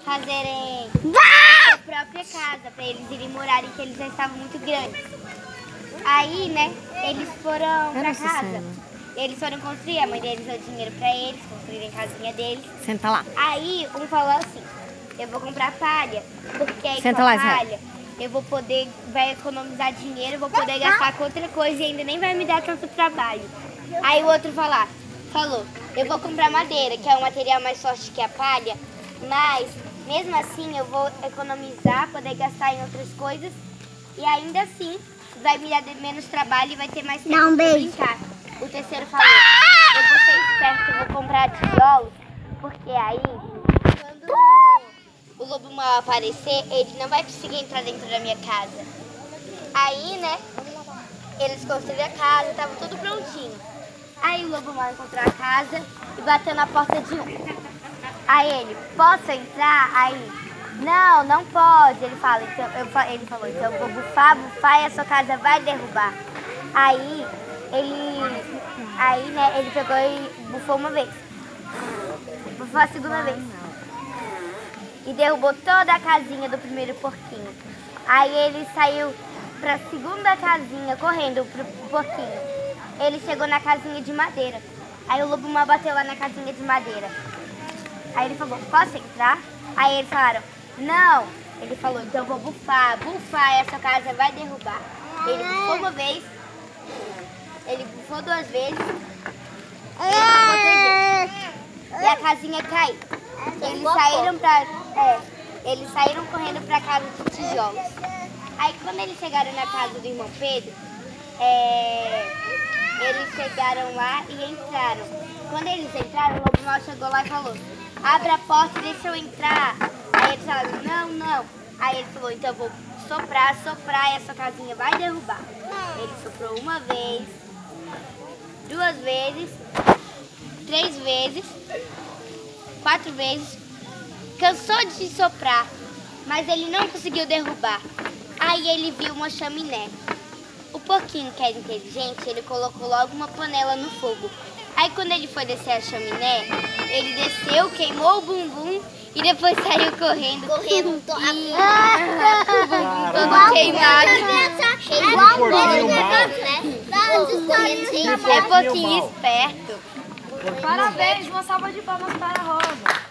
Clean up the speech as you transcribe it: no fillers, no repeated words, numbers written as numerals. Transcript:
fazerem a sua própria casa, para eles irem morarem, que eles já estavam muito grandes. Aí, né, eles foram pra casa. Eles foram construir, a mãe deles deu dinheiro pra eles, construírem a casinha deles. Senta lá. Aí um falou assim, eu vou comprar palha, porque aí Senta com a lá, palha eu vou poder, vai economizar dinheiro, vou poder gastar com outra coisa e ainda nem vai me dar tanto trabalho. Aí o outro falou, eu vou comprar madeira, que é um material mais forte que a palha, mas mesmo assim eu vou economizar, poder gastar em outras coisas e ainda assim vai me dar menos trabalho e vai ter mais tempo para brincar. O terceiro falou, eu vou ser esperto, eu vou comprar tijolos, porque aí, quando o lobo mau aparecer, ele não vai conseguir entrar dentro da minha casa. Aí, né, eles construíram a casa, tava tudo prontinho. Aí o lobo mau encontrou a casa e bateu na porta de um. Aí ele, posso entrar? Aí, não pode. Ele falou, então eu vou bufar e a sua casa vai derrubar. Aí, né, ele pegou e bufou uma vez. Bufou a segunda vez. E derrubou toda a casinha do primeiro porquinho. Aí ele saiu pra segunda casinha, correndo pro porquinho. Ele chegou na casinha de madeira. Aí o lobo mau bateu lá na casinha de madeira. Aí ele falou, posso entrar? Aí eles falaram, não. Ele falou, então eu vou bufar e essa casa vai derrubar. Ele bufou uma vez, ele bufou duas vezes, ele bufou três vezes. E a casinha caiu. Eles saíram correndo pra casa de tijolos. Aí quando eles chegaram na casa do irmão Pedro, eles chegaram lá e entraram. Quando eles entraram, o lobo mau chegou lá e falou, abre a porta e deixa eu entrar. Aí eles falaram, não. Aí ele falou, então eu vou soprar e essa casinha vai derrubar. Ele soprou uma vez, duas vezes, três vezes, quatro vezes. Cansou de soprar, mas ele não conseguiu derrubar. Aí ele viu uma chaminé. O porquinho, que era inteligente, ele colocou logo uma panela no fogo. Aí quando ele foi descer a chaminé, ele desceu, queimou o bumbum e depois saiu correndo. O bumbum todo queimado. É porquinho esperto. Parabéns, uma salva de palmas para a Rosa.